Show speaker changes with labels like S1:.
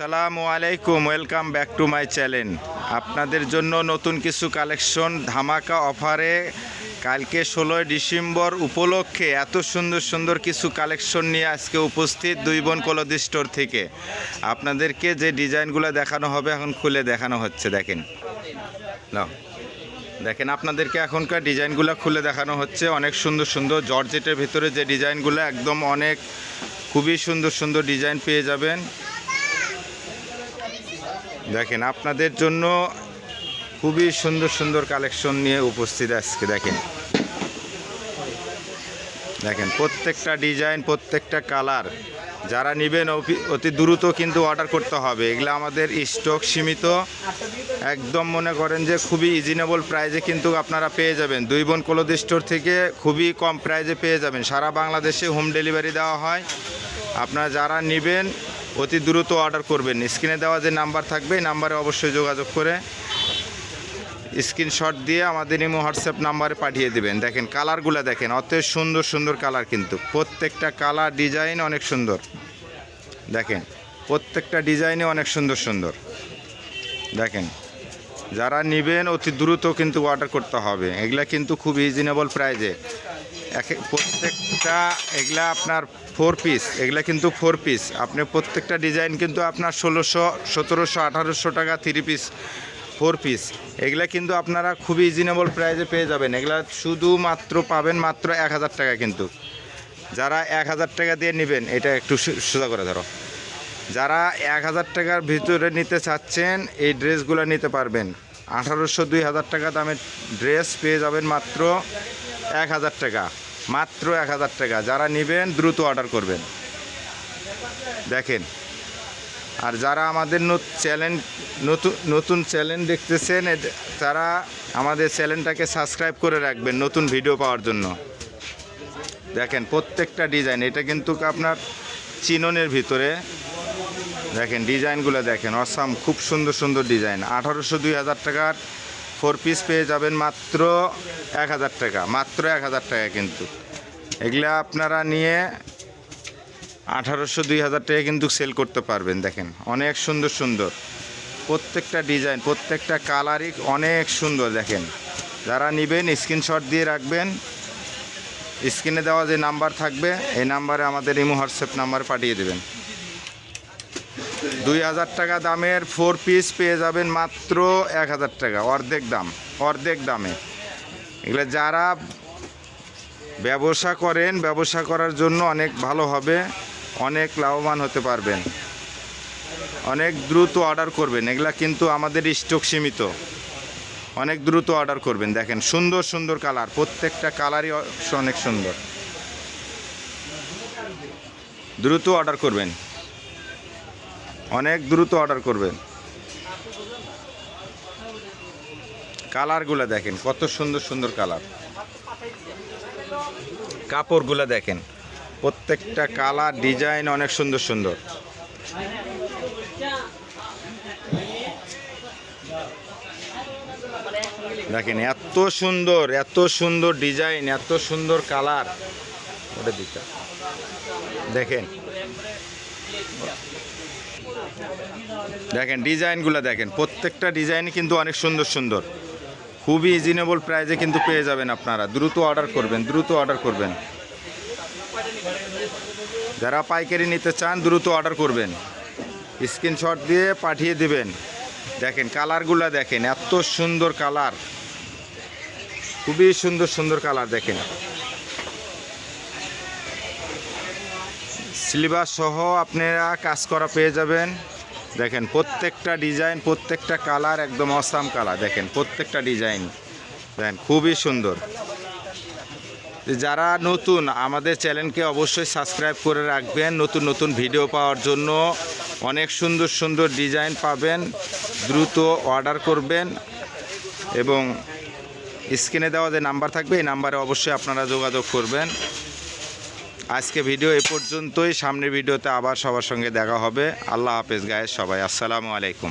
S1: আসসালামু আলাইকুম, welcome back to my channel. আপনাদের জন্য নতুন কিছু কালেকশন ধামাকা অফারে কালকে 16 ডিসেম্বর উপলক্ষে এত সুন্দর সুন্দর কিছু কালেকশন নিয়ে আজকে উপস্থিত দুই বোন কলদি স্টোর থেকে। আপনাদেরকে যে ডিজাইনগুলো দেখানো হবে এখন খুলে দেখানো হচ্ছে। দেখেন দেখেন আপনাদেরকে এখনকার ডিজাইনগুলো খুলে দেখানো হচ্ছে। অনেক সুন্দর সুন্দর জর্জেটের ভিতরে যে ডিজাইনগুলো একদম অনেক খুবই সুন্দর সুন্দর ডিজাইন পেয়ে যাবেন। দেখেন আপনাদের জন্য খুবই সুন্দর সুন্দর কালেকশন নিয়ে উপস্থিত আজকে। দেখেন দেখেন প্রত্যেকটা ডিজাইন, প্রত্যেকটা কালার যারা নেবেন অতি দ্রুত কিন্তু অর্ডার করতে হবে। এগুলো আমাদের স্টক সীমিত, একদম মনে করেন যে খুবই রিজনেবল প্রাইজে কিন্তু আপনারা পেয়ে যাবেন। দুই বোন কলদি স্টোর থেকে খুবই কম প্রাইজে পেয়ে যাবেন। সারা বাংলাদেশে হোম ডেলিভারি দেওয়া হয়। আপনারা যারা নেবেন অতি দ্রুত অর্ডার করবেন। স্ক্রিনে দেওয়া যে নাম্বার থাকবে এই নাম্বারে অবশ্যই যোগাযোগ করে স্ক্রিনশট দিয়ে আমাদের ইমো হোয়াটসঅ্যাপ নাম্বারে পাঠিয়ে দেবেন। দেখেন কালারগুলো দেখেন, অত সুন্দর সুন্দর কালার, কিন্তু প্রত্যেকটা কালার ডিজাইন অনেক সুন্দর। দেখেন প্রত্যেকটা ডিজাইনে অনেক সুন্দর সুন্দর। দেখেন যারা নেবেন অতি দ্রুত কিন্তু অর্ডার করতে হবে। এগুলা কিন্তু খুব রিজনেবল প্রাইজে প্রত্যেকটা। এগুলা আপনার 4 পিস, এগুলা কিন্তু 4 পিস। আপনি প্রত্যেকটা ডিজাইন কিন্তু আপনার 1600, 1700, 1800 টাকা 3 পিস 4 পিস। এগুলা কিন্তু আপনারা খুবই রিজনেবল প্রাইজে পেয়ে যাবেন। এগুলা শুধুমাত্র পাবেন মাত্র 1000 টাকা। কিন্তু যারা 1000 টাকা দিয়ে নেবেন, এটা একটু সোজা করে ধরো, যারা 1000 টাকার ভিতরে নিতে চাচ্ছেন এই ড্রেসগুলো নিতে পারবেন। 1800, 2000 টাকা দামের ড্রেস পেয়ে যাবেন মাত্র 1000 টাকা, মাত্র 1000 টাকা। যারা নেবেন দ্রুত অর্ডার করবেন। দেখেন আর যারা আমাদের নতুন চ্যানেল দেখতেছেন তারা আমাদের চ্যানেলটাকে সাবস্ক্রাইব করে রাখবেন নতুন ভিডিও পাওয়ার জন্য। দেখেন প্রত্যেকটা ডিজাইন, এটা কিন্তু আপনার চিননের ভিতরে। দেখেন ডিজাইনগুলো দেখেন, অসাম, খুব সুন্দর সুন্দর ডিজাইন। 1800, 2000 টাকার 4 পিস পেয়ে যাবেন মাত্র 1000 টাকা, মাত্র 1000 টাকা। কিন্তু এগুলা আপনারা নিয়ে 1800, 2000 টাকা কিন্তু সেল করতে পারবেন। দেখেন অনেক সুন্দর সুন্দর প্রত্যেকটা ডিজাইন, প্রত্যেকটা কালারই অনেক সুন্দর। দেখেন যারা নেবেন স্ক্রিনশট দিয়ে রাখবেন। স্ক্রিনে দেওয়া যে নাম্বার থাকবে এই নাম্বারে আমাদের ইমো হোয়াটসঅ্যাপ নাম্বার পাঠিয়ে দেবেন। 2000 টাকা দামের 4 পিস পেয়ে যাবেন মাত্র 1000 টাকা, অর্ধেক দাম, অর্ধেক দামে। এগুলো যারা ব্যবসা করেন, ব্যবসা করার জন্য অনেক ভালো হবে, অনেক লাভবান হতে পারবেন। অনেক দ্রুত অর্ডার করবেন। এগুলা কিন্তু আমাদের স্টক সীমিত, অনেক দ্রুত অর্ডার করবেন। দেখেন সুন্দর সুন্দর কালার, প্রত্যেকটা কালারই অনেক সুন্দর। দ্রুত অর্ডার করবেন, অনেক দ্রুত অর্ডার করবেন। কালারগুলো দেখেন কত সুন্দর সুন্দর কালার। কাপড়গুলো দেখেন প্রত্যেকটা কালার ডিজাইন অনেক সুন্দর সুন্দর। দেখেন এত সুন্দর, এত সুন্দর ডিজাইন, এত সুন্দর কালার। ওটা দিতে দেখেন, দেখেন ডিজাইনগুলো দেখেন, প্রত্যেকটা ডিজাইন কিন্তু অনেক সুন্দর সুন্দর। খুবই রিজনেবল প্রাইসে কিন্তু পেয়ে যাবেন। আপনারা দ্রুত অর্ডার করবেন, দ্রুত অর্ডার করবেন। যারা পাইকারি নিতে চান দ্রুত অর্ডার করবেন, স্ক্রিনশট দিয়ে পাঠিয়ে দিবেন। দেখেন কালারগুলো দেখেন, এত সুন্দর কালার, খুবই সুন্দর সুন্দর কালার। দেখেন সিলেবাস সহ আপনারা কাজ করা পেয়ে যাবেন। দেখেন প্রত্যেকটা ডিজাইন, প্রত্যেকটা কালার একদম অসাম কালার। দেখেন প্রত্যেকটা ডিজাইন দেখেন খুবই সুন্দর। যারা নতুন আমাদের চ্যানেলকে অবশ্যই সাবস্ক্রাইব করে রাখবেন নতুন নতুন ভিডিও পাওয়ার জন্য। অনেক সুন্দর সুন্দর ডিজাইন পাবেন, দ্রুত অর্ডার করবেন। এবং স্ক্রিনে দেওয়া যে নাম্বার থাকবে এই নাম্বারে অবশ্যই আপনারা যোগাযোগ করবেন। আজকে ভিডিও এ পর্যন্তই, সামনের ভিডিওতে আবার সবার সঙ্গে দেখা হবে। আল্লাহ হাফেজ গায়েস সবাই, আসসালামু আলাইকুম।